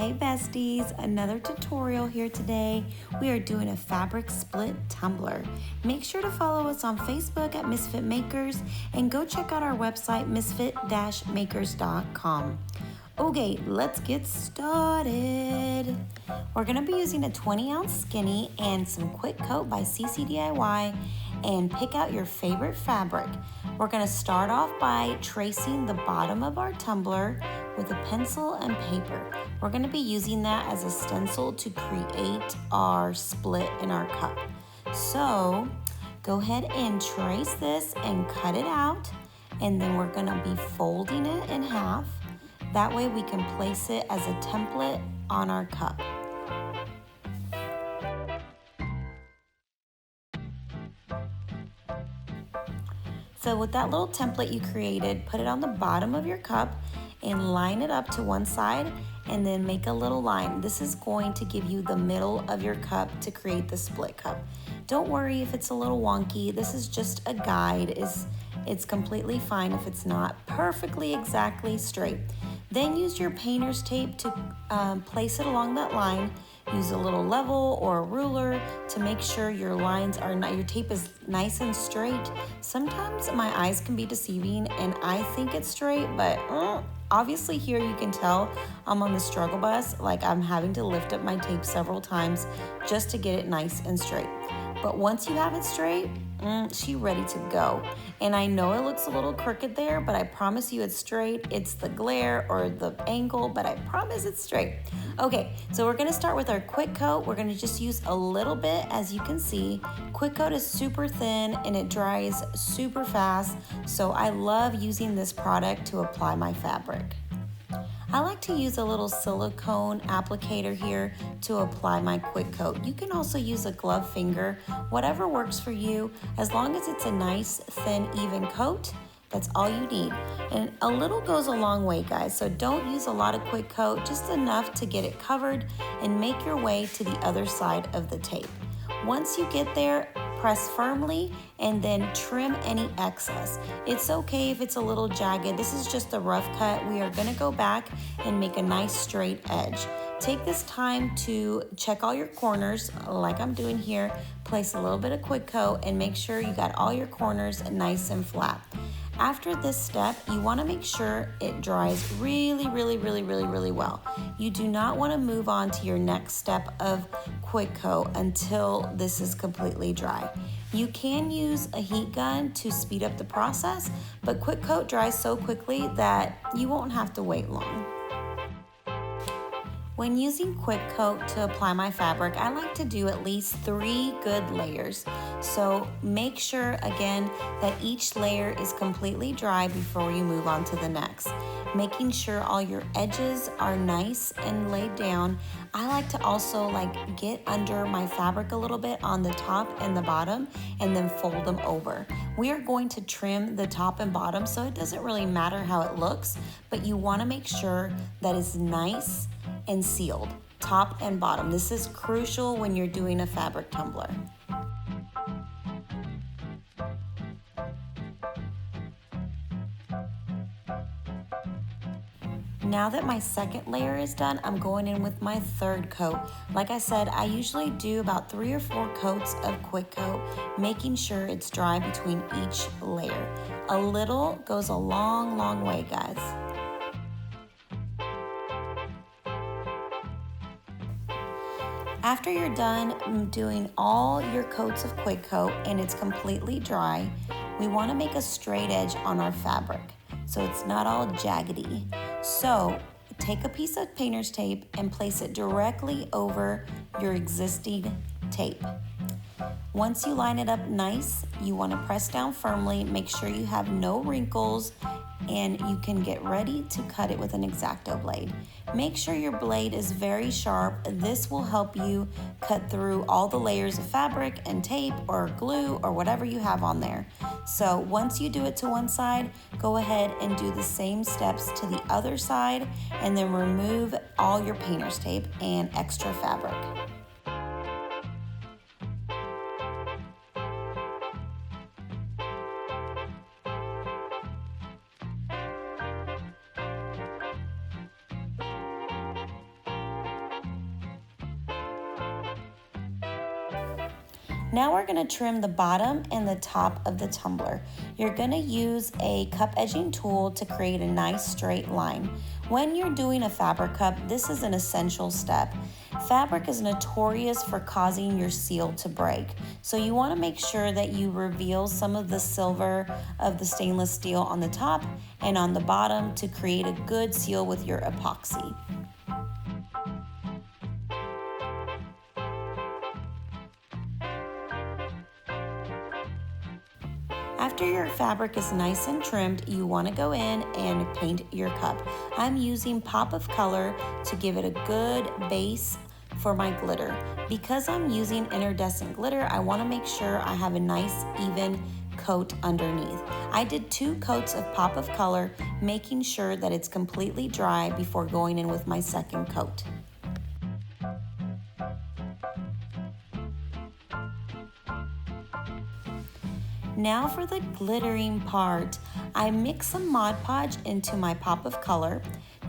Hey besties, another tutorial here today. We are doing a fabric split tumbler. Make sure to follow us on Facebook at Misfit Makers and go check out our website misfit-makers.com. Okay, let's get started. We're gonna be using a 20-ounce skinny and some Quick Coat by CCDIY and pick out your favorite fabric. We're gonna start off by tracing the bottom of our tumbler with a pencil and paper. We're gonna be using that as a stencil to create our split in our cup. So go ahead and trace this and cut it out, and then we're gonna be folding it in half. That way we can place it as a template on our cup. So with that little template you created, put it on the bottom of your cup and line it up to one side and then make a little line. This is going to give you the middle of your cup to create the split cup. Don't worry if it's a little wonky. This is just a guide. It's completely fine if it's not perfectly exactly straight. Then use your painter's tape to place it along that line. Use a little level or a ruler to make sure your lines are not, your tape is nice and straight. Sometimes my eyes can be deceiving and I think it's straight, but obviously here you can tell I'm on the struggle bus, like I'm having to lift up my tape several times just to get it nice and straight. But once you have it straight, she's ready to go. And I know it looks a little crooked there, but I promise you it's straight. It's the glare or the angle, but I promise it's straight. Okay, so we're gonna start with our Quick Coat. We're gonna just use a little bit, as you can see. Quick Coat is super thin and it dries super fast, so I love using this product to apply my fabric. I like to use a little silicone applicator here to apply my Quick Coat. You can also use a glove finger, whatever works for you, as long as it's a nice, thin, even coat. That's all you need. And a little goes a long way, guys, so don't use a lot of Quick Coat, just enough to get it covered and make your way to the other side of the tape. Once you get there, press firmly and then trim any excess. It's okay if it's a little jagged. This is just a rough cut. We are gonna go back and make a nice straight edge. Take this time to check all your corners like I'm doing here. Place a little bit of Quick Coat and make sure you got all your corners nice and flat. After this step, you wanna make sure it dries really well. You do not wanna move on to your next step of Quick Coat until this is completely dry. You can use a heat gun to speed up the process, but Quick Coat dries so quickly that you won't have to wait long. When using Quick Coat to apply my fabric, I like to do at least 3 good layers. So make sure, again, that each layer is completely dry before you move on to the next. Making sure all your edges are nice and laid down. I like to also get under my fabric a little bit on the top and the bottom and then fold them over. We are going to trim the top and bottom, so it doesn't really matter how it looks, but you wanna make sure that it's nice and sealed, top and bottom. This is crucial when you're doing a fabric tumbler. Now that my second layer is done, I'm going in with my third coat. Like I said, I usually do about 3 or 4 coats of Quick Coat, making sure it's dry between each layer. A little goes a long way, guys. After you're done doing all your coats of Quick Coat and it's completely dry, we want to make a straight edge on our fabric so it's not all jaggedy. So take a piece of painter's tape and place it directly over your existing tape. Once you line it up nice, you want to press down firmly, make sure you have no wrinkles, and you can get ready to cut it with an X-Acto blade. Make sure your blade is very sharp. This will help you cut through all the layers of fabric and tape or glue or whatever you have on there. So once you do it to one side, go ahead and do the same steps to the other side and then remove all your painter's tape and extra fabric. Now we're going to trim the bottom and the top of the tumbler. You're going to use a cup edging tool to create a nice straight line. When you're doing a fabric cup, this is an essential step. Fabric is notorious for causing your seal to break, so you want to make sure that you reveal some of the silver of the stainless steel on the top and on the bottom to create a good seal with your epoxy. After your fabric is nice and trimmed, you want to go in and paint your cup. I'm using pop of color to give it a good base for my glitter. Because I'm using iridescent glitter, I want to make sure I have a nice even coat underneath. I did 2 coats of pop of color, making sure that it's completely dry before going in with my second coat. Now for the glittering part, I mix some Mod Podge into my pop of color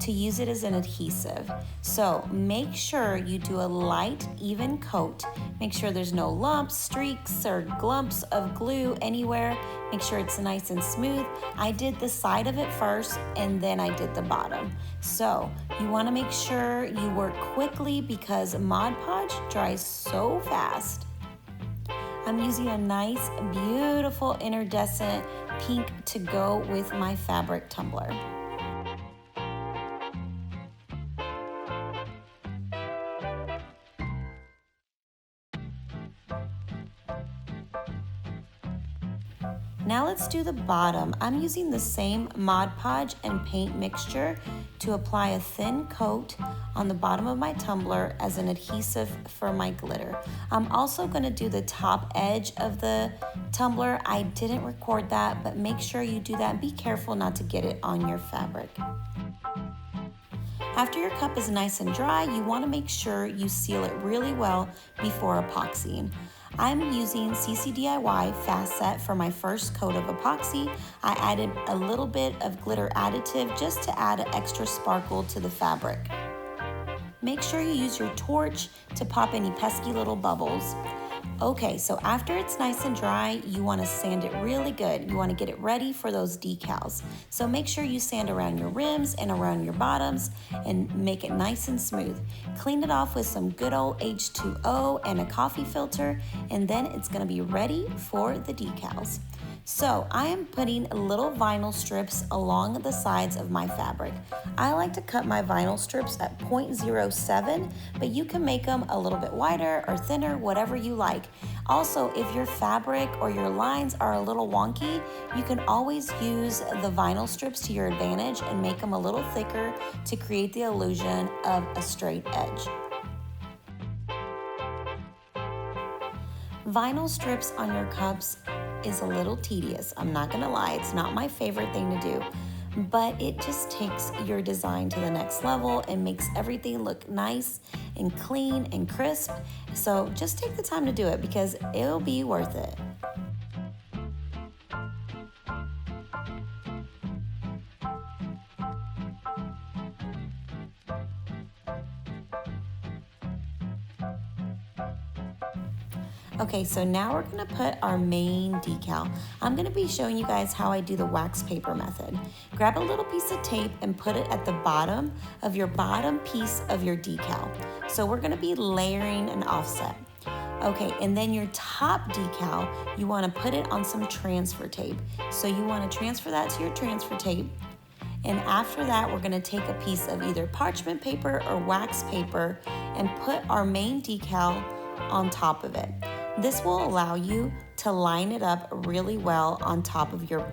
to use it as an adhesive. So make sure you do a light, even coat. Make sure there's no lumps, streaks, or glumps of glue anywhere. Make sure it's nice and smooth. I did the side of it first and then I did the bottom. So you want to make sure you work quickly because Mod Podge dries so fast. I'm using a nice, beautiful iridescent pink to go with my fabric tumbler. Now let's do the bottom. I'm using the same Mod Podge and paint mixture to apply a thin coat on the bottom of my tumbler as an adhesive for my glitter. I'm also going to do the top edge of the tumbler. I didn't record that, but make sure you do that and be careful not to get it on your fabric. After your cup is nice and dry, you want to make sure you seal it really well before epoxying. I'm using CCDIY Fast Set for my first coat of epoxy. I added a little bit of glitter additive just to add an extra sparkle to the fabric. Make sure you use your torch to pop any pesky little bubbles. Okay, so after it's nice and dry, you want to sand it really good. You want to get it ready for those decals. So make sure you sand around your rims and around your bottoms and make it nice and smooth. Clean it off with some good old H2O and a coffee filter, and then it's going to be ready for the decals. So I am putting little vinyl strips along the sides of my fabric. I like to cut my vinyl strips at 0.07, but you can make them a little bit wider or thinner, whatever you like. Also, if your fabric or your lines are a little wonky, you can always use the vinyl strips to your advantage and make them a little thicker to create the illusion of a straight edge. Vinyl strips on your cups is a little tedious. I'm not gonna lie, it's not my favorite thing to do, but it just takes your design to the next level and makes everything look nice and clean and crisp. So just take the time to do it because it'll be worth it. Okay, so now we're gonna put our main decal. I'm gonna be showing you guys how I do the wax paper method. Grab a little piece of tape and put it at the bottom of your bottom piece of your decal. So we're gonna be layering an offset. Okay, and then your top decal, you wanna put it on some transfer tape. So you wanna transfer that to your transfer tape. And after that, we're gonna take a piece of either parchment paper or wax paper and put our main decal on top of it. This will allow you to line it up really well on top of your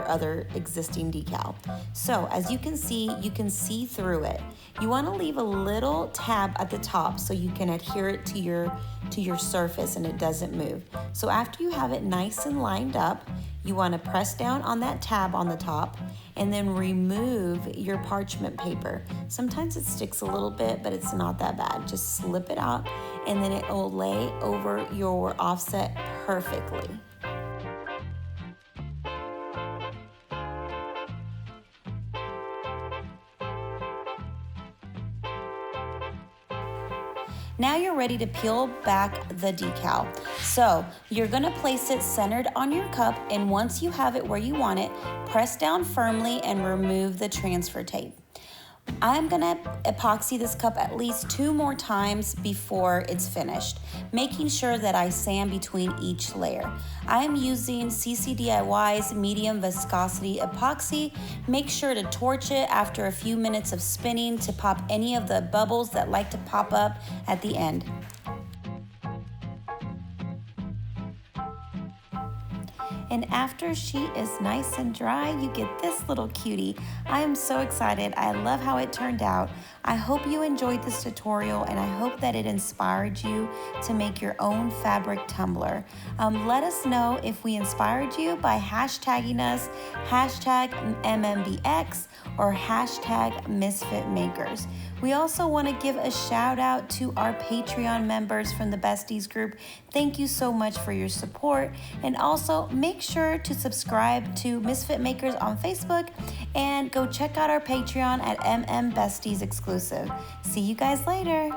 other existing decal. So as you can see through it. You want to leave a little tab at the top so you can adhere it to your surface and it doesn't move. So after you have it nice and lined up, you want to press down on that tab on the top and then remove your parchment paper. Sometimes it sticks a little bit, but it's not that bad. Just slip it out and then it will lay over your offset perfectly. Now you're ready to peel back the decal. So you're gonna place it centered on your cup, and once you have it where you want it, press down firmly and remove the transfer tape. I'm gonna epoxy this cup at least 2 more times before it's finished, making sure that I sand between each layer. I'm using CCDIY's medium viscosity epoxy. Make sure to torch it after a few minutes of spinning to pop any of the bubbles that like to pop up at the end. And after she is nice and dry, you get this little cutie. I am so excited. I love how it turned out. I hope you enjoyed this tutorial, and I hope that it inspired you to make your own fabric tumbler. Let us know if we inspired you by hashtagging us, #MMBX or #MisfitMakers. We also want to give a shout out to our Patreon members from the Besties group. Thank you so much for your support. And also make sure to subscribe to Misfit Makers on Facebook and go check out our Patreon at MM Besties Exclusive. See you guys later.